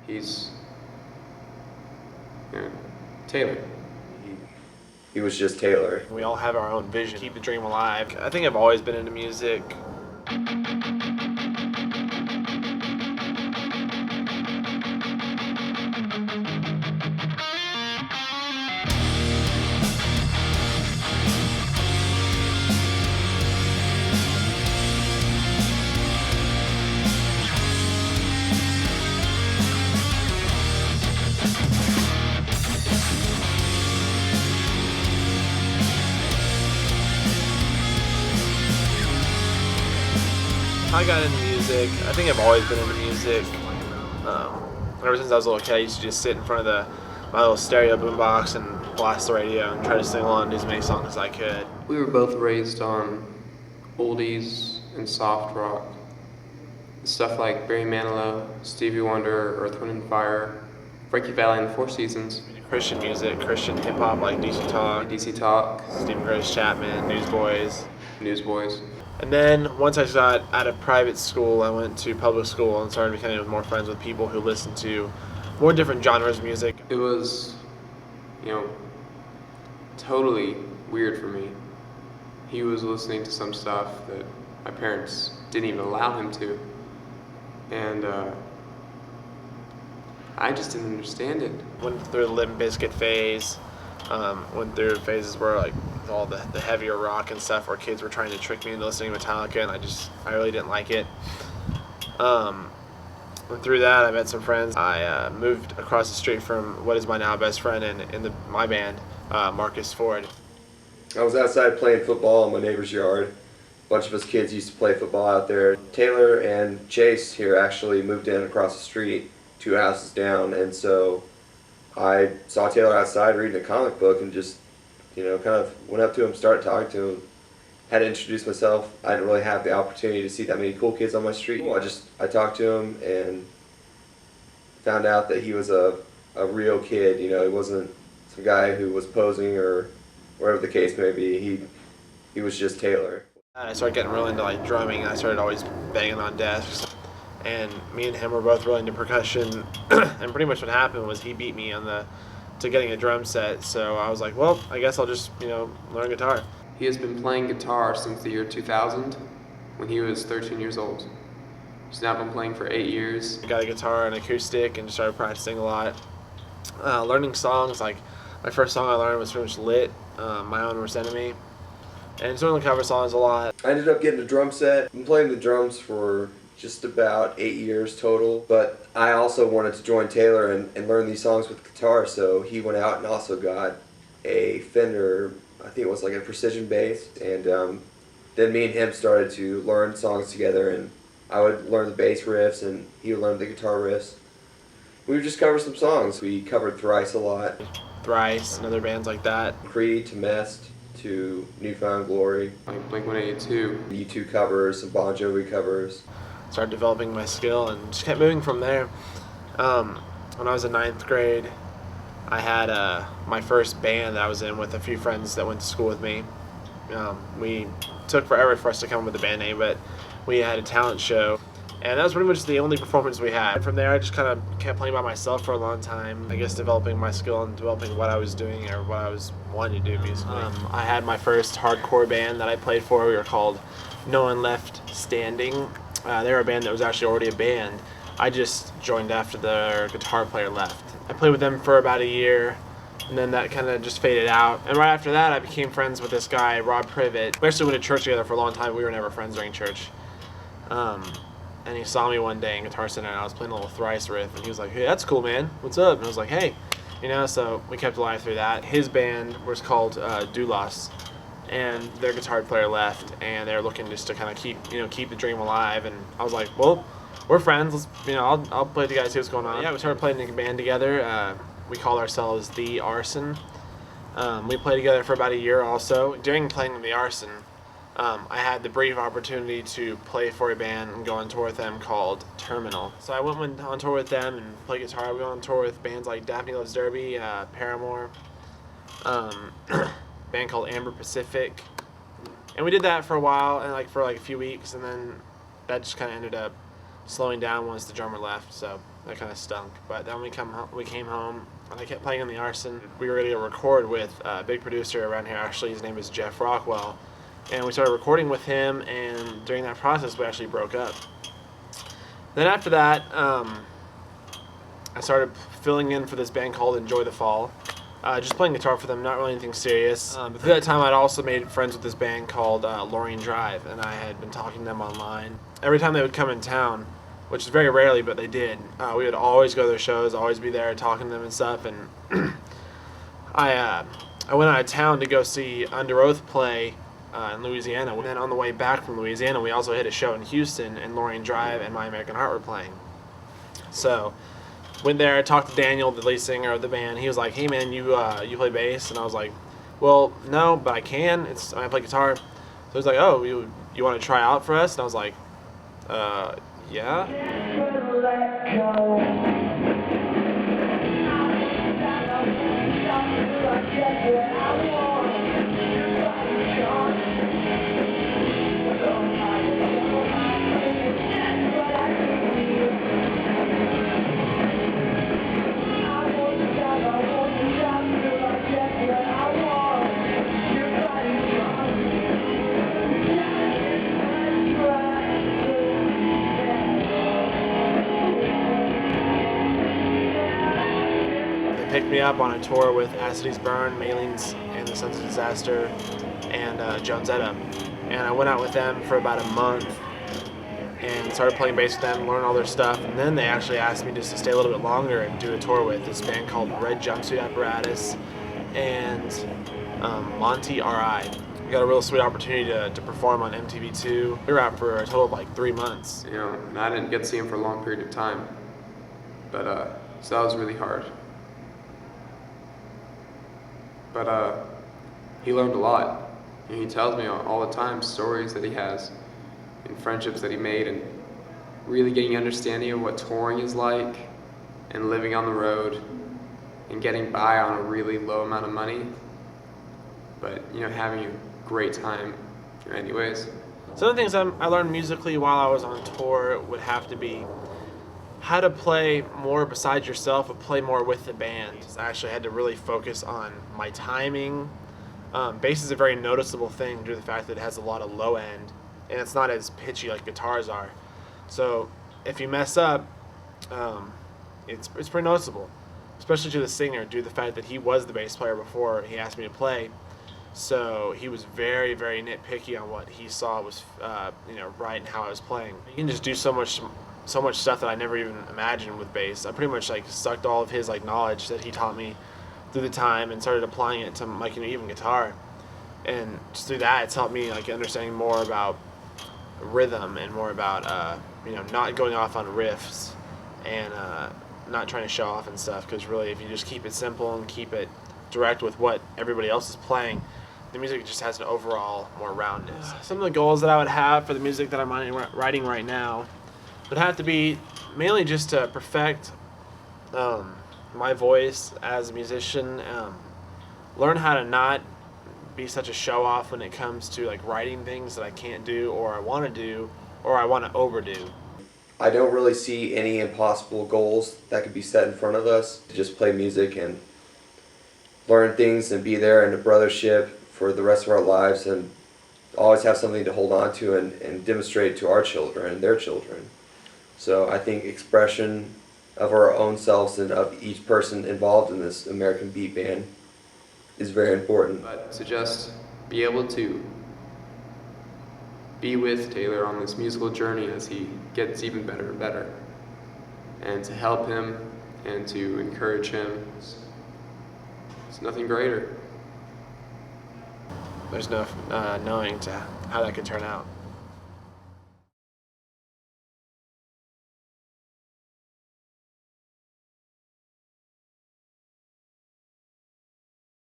He's, Taylor. He was just Taylor. We all have our own vision. Keep the dream alive. I think I've always been into music. I got into music. I think I've always been into music. Ever since I was a little kid, I used to just sit in front of my little stereo boombox and blast the radio and try to sing along to as many songs as I could. We were both raised on oldies and soft rock. Stuff like Barry Manilow, Stevie Wonder, Earth, Wind & Fire, Frankie Valli and the Four Seasons. Christian music, Christian hip-hop like DC Talk, DC Talk, Stephen Grace Chapman, Newsboys. Newsboys. And then once I got out of private school, I went to public school and started becoming more friends with people who listened to more different genres of music. It was, totally weird for me. He was listening to some stuff that my parents didn't even allow him to. And I just didn't understand it. Went through the Limp Bizkit phase, went through phases where like all the heavier rock and stuff where kids were trying to trick me into listening to Metallica, and I really didn't like it. Went through that, I met some friends. I moved across the street from what is my now best friend in my band, Marcus Ford. I was outside playing football in my neighbor's yard. A bunch of us kids used to play football out there. Taylor and Chase here actually moved in across the street, 2 houses down, and so I saw Taylor outside reading a comic book and just, kind of went up to him, started talking to him, had to introduce myself. I didn't really have the opportunity to see that many cool kids on my street. I talked to him and found out that he was a real kid. He wasn't some guy who was posing or whatever the case may be. He was just Taylor. I started getting really into like drumming, and I started always banging on desks. And me and him were both really into percussion, and pretty much what happened was he beat me to getting a drum set. So I was like, well, I guess I'll just learn guitar. He has been playing guitar since the year 2000, when he was 13 years old. He's now been playing for 8 years. I got a guitar and acoustic and just started practicing a lot. Learning songs, like my first song I learned was pretty much Lit, My Own Worst Enemy. And starting to cover songs a lot. I ended up getting a drum set. I've been playing the drums for just about 8 years total, but I also wanted to join Taylor and learn these songs with guitar, so he went out and also got a Fender, I think it was like a precision bass, and then me and him started to learn songs together, and I would learn the bass riffs and he would learn the guitar riffs. We would just cover some songs. We covered Thrice a lot. Thrice and other bands like that. Creed to Mest to Newfound Glory. Like Blink-182. U2 covers, some Bon Jovi covers. Started developing my skill and just kept moving from there. When I was in 9th grade, I had my first band that I was in with a few friends that went to school with me. We took forever for us to come up with a band name, but we had a talent show, and that was pretty much the only performance we had. From there, I just kind of kept playing by myself for a long time, I guess developing my skill and developing what I was doing or what I was wanting to do musically. I had my first hardcore band that I played for. We were called No One Left Standing. They were a band that was actually already a band. I just joined after their guitar player left. I played with them for about a year, and then that kind of just faded out. And right after that, I became friends with this guy, Rob Privet. We actually went to church together for a long time. We were never friends during church. And he saw me one day in Guitar Center, and I was playing a little Thrice riff, and he was like, "Hey, that's cool, man. What's up?" And I was like, "Hey." So we kept alive through that. His band was called Doulos, and their guitar player left, and they were looking just to kind of keep the dream alive. And I was like, well, we're friends. Let's, I'll play with you guys, see what's going on. Yeah, we started playing in a band together. We called ourselves The Arson. We played together for about a year also. During playing in The Arson, I had the brief opportunity to play for a band and go on tour with them called Terminal. So I went on tour with them and played guitar. We went on tour with bands like Daphne Loves Derby, Paramore, band called Amber Pacific. And we did that for a while, and for a few weeks, and then that just kind of ended up slowing down once the drummer left. So that kind of stunk. But then we came home, and I kept playing in the Arson. We were going to record with a big producer around here. Actually, his name is Jeff Rockwell, and we started recording with him. And during that process, we actually broke up. Then after that, I started filling in for this band called Enjoy the Fall. Just playing guitar for them, not really anything serious. But through that time, I'd also made friends with this band called Lorene Drive, and I had been talking to them online. Every time they would come in town, which is very rarely, but they did, we would always go to their shows, always be there talking to them and stuff. And I went out of town to go see Under Oath play in Louisiana. And then on the way back from Louisiana, we also hit a show in Houston, and Lorene Drive and My American Heart were playing. So went there, talked to Daniel, the lead singer of the band. He was like, "Hey man, you play bass?" And I was like, "Well, no, but I can. I play guitar." So he's like, "Oh, you want to try out for us?" And I was like, yeah. Picked me up on a tour with Acidy's Burn, Malines, and the Sons of Disaster, and Jonesetta. And I went out with them for about a month and started playing bass with them, learn all their stuff. And then they actually asked me just to stay a little bit longer and do a tour with this band called Red Jumpsuit Apparatus and Monty R.I. We got a real sweet opportunity to perform on MTV2. We were out for a total of like 3 months. You know, and I didn't get to see him for a long period of time, but so that was really hard. But he learned a lot. And he tells me all the time stories that he has and friendships that he made, and really getting an understanding of what touring is like and living on the road and getting by on a really low amount of money, but having a great time anyways. Some of the things I learned musically while I was on tour would have to be how to play more besides yourself, but play more with the band. I actually had to really focus on my timing. Bass is a very noticeable thing due to the fact that it has a lot of low end, and it's not as pitchy like guitars are. So if you mess up, it's pretty noticeable, especially to the singer due to the fact that he was the bass player before he asked me to play. So he was very, very nitpicky on what he saw was right and how I was playing. You can just do so much stuff that I never even imagined with bass. I pretty much sucked all of his knowledge that he taught me through the time and started applying it to even guitar. And just through that, it's helped me understanding more about rhythm and more about not going off on riffs and not trying to show off and stuff. Because really, if you just keep it simple and keep it direct with what everybody else is playing, the music just has an overall more roundness. Some of the goals that I would have for the music that I'm writing right now would have to be mainly just to perfect my voice as a musician, learn how to not be such a show-off when it comes to writing things that I can't do or I want to do or I want to overdo. I don't really see any impossible goals that could be set in front of us. To just play music and learn things and be there in a brothership for the rest of our lives, and always have something to hold on to and demonstrate to our children and their children. So I think expression of our own selves and of each person involved in this American beat band is very important. But to just be able to be with Taylor on this musical journey as he gets even better and better, and to help him and to encourage him, it's nothing greater. There's no knowing how that could turn out.